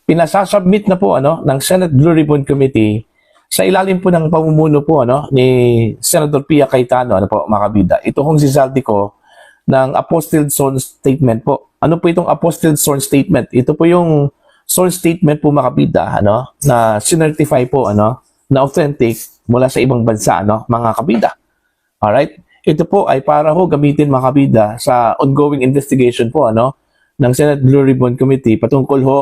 pinasasubmit na po ng Senate Blue Ribbon Committee sa ilalim po ng pamumuno po ni Senator Pia Cayetano po mga kabida. Ito hong si Zaldico ng apostilled sworn statement po. Ano po itong apostilled sworn statement? Ito po yung sworn statement po mga kabida na sinertify po na authentic mula sa ibang bansa mga kabida. Alright? Ito po ay para ho gamitin mga kabida sa ongoing investigation po ng Senate Blue Ribbon Committee patungkol ho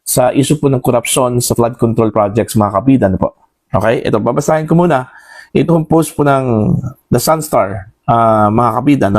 sa issue po ng korupsyon sa flood control projects mga kabida po. Okay? Ito, babasahin ko muna. Ito ang post po ng The Sunstar mga kabida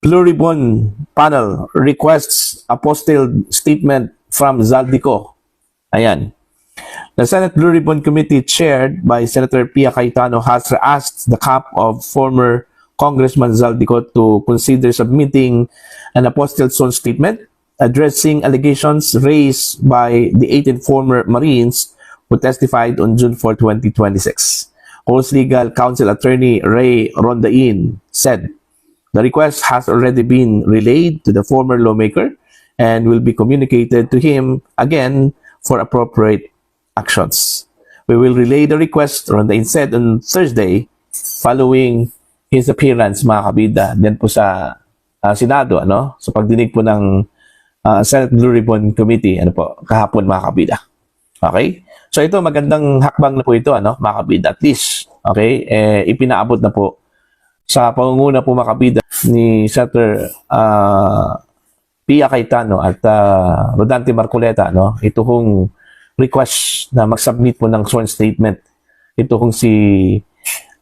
Blue Ribbon Panel requests apostilled statement from Zaldico. Ayan. The Senate Blue Ribbon Committee chaired by Senator Pia Cayetano has asked the camp of former Congressman Zaldico to consider submitting an apostilled sworn statement addressing allegations raised by the 18 former Marines who testified on June 4, 2026. Host Legal Counsel Attorney Ray Rondain said, the request has already been relayed to the former lawmaker and will be communicated to him again for appropriate actions. We will relay the request, Rondain said on Thursday, following his appearance, mga kabida, din po sa Senado, sa pagdinig po ng Senate Blue Ribbon Committee, kahapon mga kabida. Okay? So ito, magandang hakbang na po ito, mga kabida. At least, okay, ipinaabot na po sa pangunguna po mga kabida ni Senator Pia Cayetano at Rodante Marcoleta, ito hong request na mag-submit po ng sworn statement. Ito hong si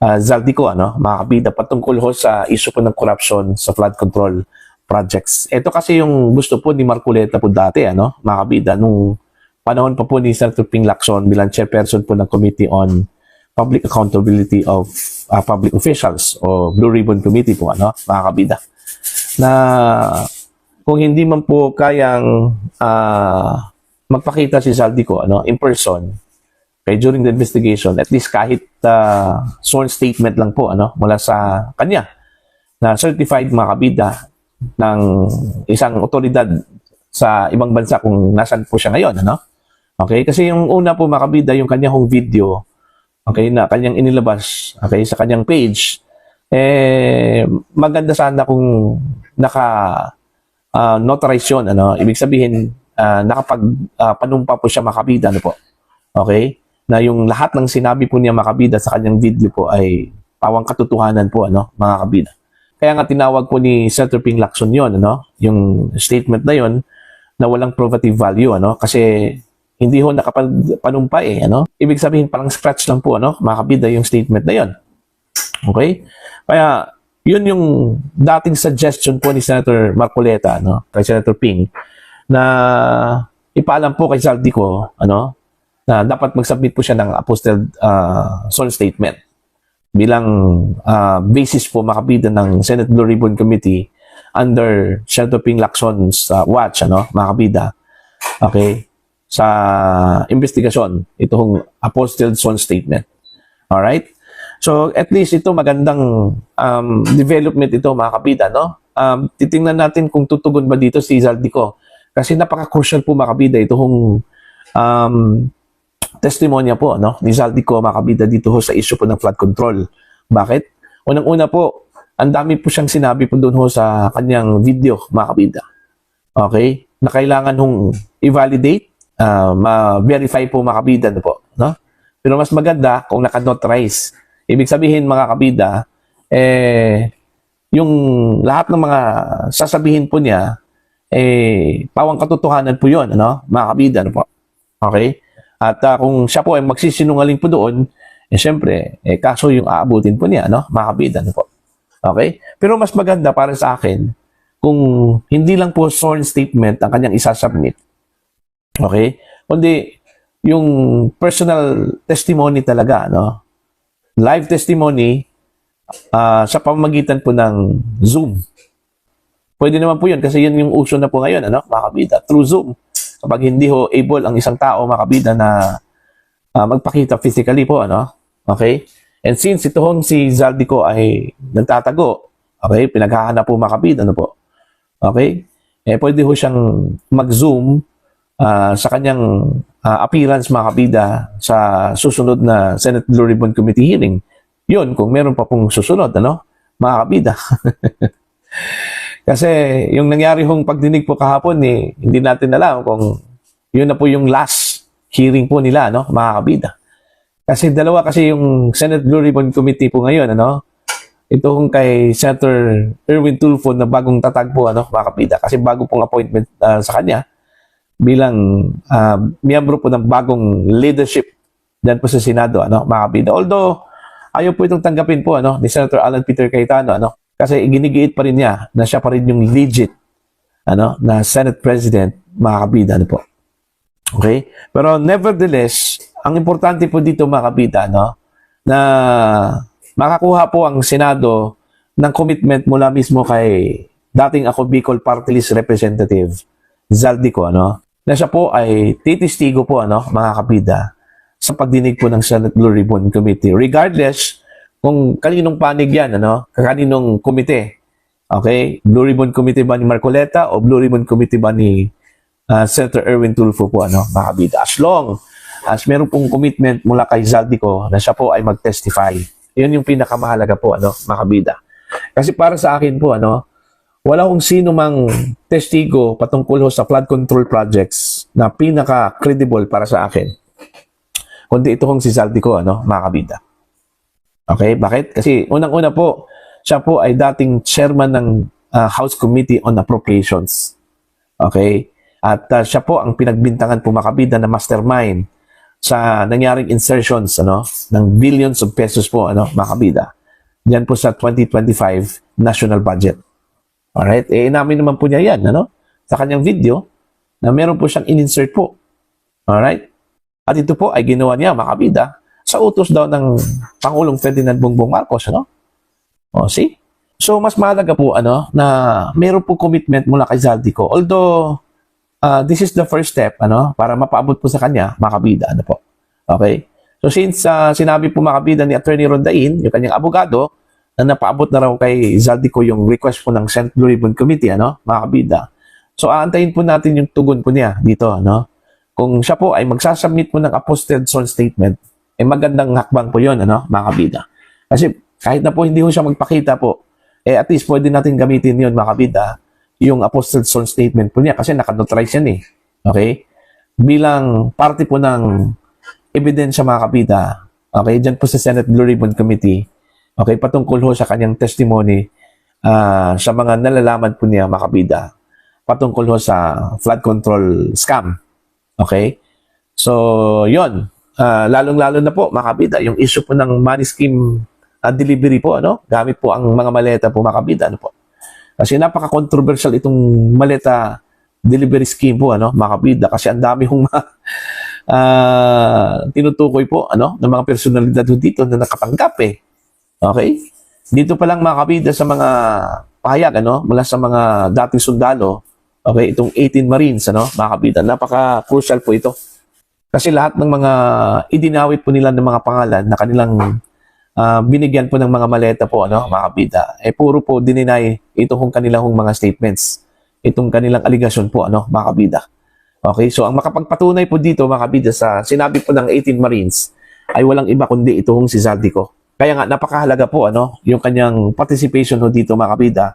Zaldico, mga kabida, patungkol ho sa issue po ng corruption sa flood control projects. Ito kasi yung gusto po ni Marcoleta po dati, mga kabida, nung panahon pa po ni Senator Ping Lacson bilang chairperson po ng Committee on Public Accountability of Public Officials o Blue Ribbon Committee po, mga kabida. Na kung hindi man po kayang magpakita si Zaldico in person, okay, during the investigation, at least kahit sworn statement lang po mula sa kanya na certified mga kabida ng isang otoridad sa ibang bansa kung nasan po siya ngayon, Okay, kasi yung una po mga kabida, yung kanyang video, okay, na kanyang inilabas, okay, sa kanyang page, maganda sana kung notarize yun, ibig sabihin, nakapag-panumpa po siya mga kabida, po, okay, na yung lahat ng sinabi po niya mga kabida sa kanyang video po ay pawang katotohanan po, mga kabida. Kaya nga tinawag po ni Senator Ping Lacson yun, yung statement na yun na walang probative value, kasi hindi ho nakapanumpa Ibig sabihin parang scratch lang po, mga kabida, yung statement na yun. Okay? Kaya yun yung dating suggestion po ni Senator Marcoleta, kay Senator Ping, na ipaalam po kay Zaldico, na dapat mag-submit po siya ng apostilled sworn statement bilang basis po makabida ng Senate Blue Ribbon Committee under Senator Ping Lacson's watch, makabida, okay, sa investigasyon, itong apostilled sworn statement. Alright? So, at least ito magandang development ito, mga kabida, titingnan natin kung tutugon ba dito si Zaldico. Kasi napaka-crucial po, mga kabida, itong testimonya po ni Zaldico, mga kabida, dito ho sa issue po ng flood control. Bakit? Unang-una po, ang dami po siyang sinabi po doon ho sa kanyang video, mga kabida. Okay? Na kailangan hong i-validate, ma-verify po, mga kabida, po. Pero mas maganda kung naka-notarize. Ibig sabihin, mga kabida, yung lahat ng mga sasabihin po niya, pawang katotohanan po yun, mga kabida, po. Okay? At kung siya po ay magsisinungaling po doon, syempre, kaso yung aabutin po niya, mga kabida, po. Okay? Pero mas maganda para sa akin, kung hindi lang po sworn statement ang kanyang isasubmit, okay? Kundi yung personal testimony talaga, live testimony sa pamamagitan po ng Zoom. Pwede naman po yun kasi yun yung uso na po ngayon, mga kabida, through Zoom. Kapag hindi ho able ang isang tao, mga kabida, na magpakita physically po, okay? And since ito hong si Zaldico ay nagtatago, okay, pinaghahanap po, mga kabida, po, okay? Pwede ho siyang mag-Zoom sa kanyang appearance mga kabida sa susunod na Senate Blue Ribbon Committee hearing. Yun, kung meron pa pong susunod, ano, mga kabida. Kasi yung nangyari hong pagdinig po kahapon, hindi natin alam kung yun na po yung last hearing po nila, no, mga kabida. Kasi dalawa kasi yung Senate Blue Ribbon Committee po ngayon, ano, ito kung kay Senator Erwin Tulfo na bagong tatag po, ano, mga kabida. Kasi bago pong appointment sa kanya bilang miyembro po ng bagong leadership dyan po sa Senado, ano, mga kabida. Although, ayaw po itong tanggapin po, ano, ni Senator Alan Peter Cayetano, ano, kasi ginigiit pa rin niya na siya pa rin yung legit, ano, na Senate President, mga kabida, ano po. Okay? Pero nevertheless, ang importante po dito, mga kabida, no, na makakuha po ang Senado ng commitment mula mismo kay dating ako Bicol Party List Representative Zaldico, ano, na siya po ay titistigo po, ano, mga kabida, sa pagdinig po ng Senate Blue Ribbon Committee. Regardless kung kaninong panig yan, ano, kaninong komite. Okay? Blue Ribbon Committee ba ni Marcoleta o Blue Ribbon Committee ba ni Senator Erwin Tulfo po, ano, mga kabida. As long as meron pong commitment mula kay Zaldico na siya po ay mag-testify. Yun yung pinakamahalaga po, ano, mga kabida. Kasi para sa akin po, ano, wala kong sino mang testigo patungkol sa flood control projects na pinaka-credible para sa akin. Kundi ito kong si Zaldico, ano, mga kabida. Okay? Bakit? Kasi unang-una po, siya po ay dating chairman ng House Committee on Appropriations. Okay? At siya po ang pinagbintangan po, mga kabida, na mastermind sa nangyaring insertions, ano, ng billions of pesos po, ano, mga kabida. Diyan po sa 2025 national budget. Alright? Inamin naman po niya yan, ano, sa kanyang video na meron po siyang in-insert po. Alright? At ito po ay ginawa niya, mga kabida, sa utos daw ng Pangulong Ferdinand Bongbong Marcos, ano? O, see? So, mas mahalaga po, ano, na meron po commitment mula kay Zaldico. Although, this is the first step, ano, para mapaabot po sa kanya, mga kabida, ano po. Okay? So, since sinabi po, mga kabida, ni Attorney Rondain, yung kanyang abogado, na napaabot na raw kay Zaldico yung request po ng Senate Blue Ribbon Committee, ano, mga kabida. So, aantayin po natin yung tugon po niya dito, ano. Kung siya po ay magsasubmit po ng apostled sworn statement, magandang hakbang po yun, ano, mga kabida. Kasi kahit na po hindi po siya magpakita po, at least pwede natin gamitin yun, mga kabida, yung apostled sworn statement po niya kasi nakadnotarize yan eh. Okay? Bilang parte po ng ebidensya, mga kabida, okay, dyan po sa Senate Blue Ribbon Committee, okay, patungkol ho sa kanyang testimony sa mga nalalaman po niya, mga kabida, patungkol ho sa flood control scam. Okay? So, yon, lalong-lalo na po, mga kabida, yung issue po ng money scheme delivery po, ano, gamit po ang mga maleta po, mga kabida, ano po. Kasi napaka-controversial itong maleta delivery scheme po, ano, mga kabida, kasi ang dami hong tinutukoy po, ano, ng mga personalidad dito na nakatanggap eh. Okay? Dito pa lang, mga kabida, sa mga pahayag, ano, mula sa mga dating sundalo, okay, itong 18 Marines, ano, mga kabida, napaka-crucial po ito. Kasi lahat ng mga idinawit po nila ng mga pangalan na kanilang binigyan po ng mga maleta po, ano, mga kabida, puro po dininay itong kanilang mga statements, itong kanilang aligasyon po, ano, mga kabida. Okay, so ang makapagpatunay po dito, mga kabida, sa sinabi po ng 18 Marines ay walang iba kundi itong si Zaldico. Kaya nga, napakahalaga po, ano, yung kanyang participation ho dito, mga kabida,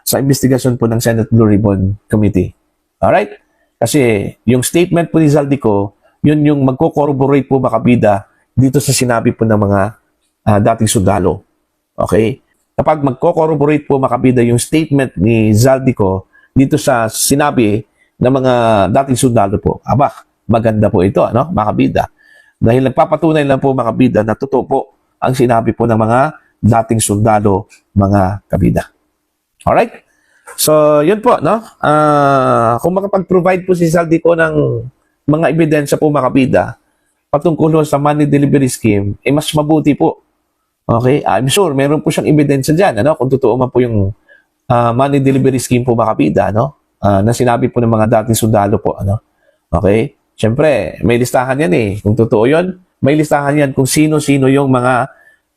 sa investigasyon po ng Senate Blue Ribbon Committee. Alright? Kasi yung statement po ni Zaldico, yun yung magko-corroborate po, mga kabida, dito sa sinabi po ng mga dating sundalo. Okay? Kapag magko-corroborate po, mga kabida, yung statement ni Zaldico dito sa sinabi ng mga dating sundalo po, maganda po ito, ano, mga kabida. Dahil nagpapatunay lang po, mga kabida, na totoo po ang sinabi po ng mga dating sundalo, mga kabida. Alright? So, yun po, no? Kung makapag-provide po si Zaldico ng mga ebidensya po, mga kabida, patungkol sa money delivery scheme, mas mabuti po. Okay? I'm sure, meron po siyang ebidensya dyan, ano? Kung totoo man po yung money delivery scheme po, mga kabida, no? Na sinabi po ng mga dating sundalo po, ano? Okay? Siyempre, may listahan yan eh. Kung totoo yun, may listahan yan kung sino-sino yung mga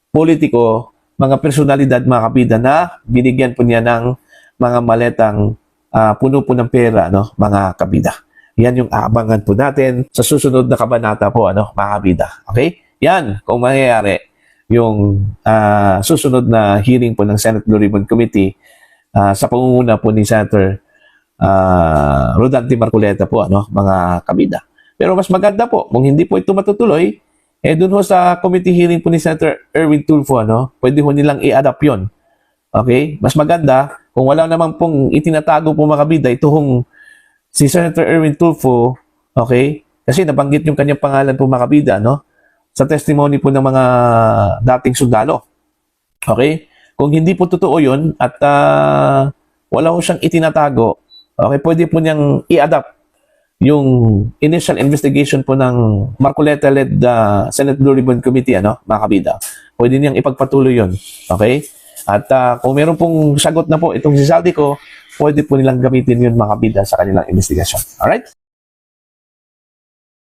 politiko, mga personalidad, mga kabida, na binigyan po niya ng mga maletang puno po ng pera, no, mga kabida. Yan yung aabangan po natin sa susunod na kabanata po, mga kabida. Okay? Yan, kung mangyayari yung susunod na hearing po ng Senate Blue Ribbon Committee sa pangunguna po ni Senator Rodante Marcoleta po, mga kabida. Pero mas maganda po, kung hindi po ito matutuloy, dun ho sa committee hearing po ni Senator Erwin Tulfo, pwede ho nilang i-adapt yun. Okay? Mas maganda, kung wala naman pong itinatago po mga kabida, ito hong si Senator Erwin Tulfo, okay? Kasi nabanggit yung kanyang pangalan po mga kabida, sa testimony po ng mga dating sundalo. Okay? Kung hindi po totoo yun at wala ho siyang itinatago, okay, pwede po niyang i-adapt yung initial investigation po ng Marcoleta-led Senate Blue Ribbon Committee, mga kabida. Pwede niyang ipagpatuloy yun. Okay? At kung meron pong sagot na po itong si Zaldico, pwede po nilang gamitin yun mga kabida sa kanilang investigasyon. Alright?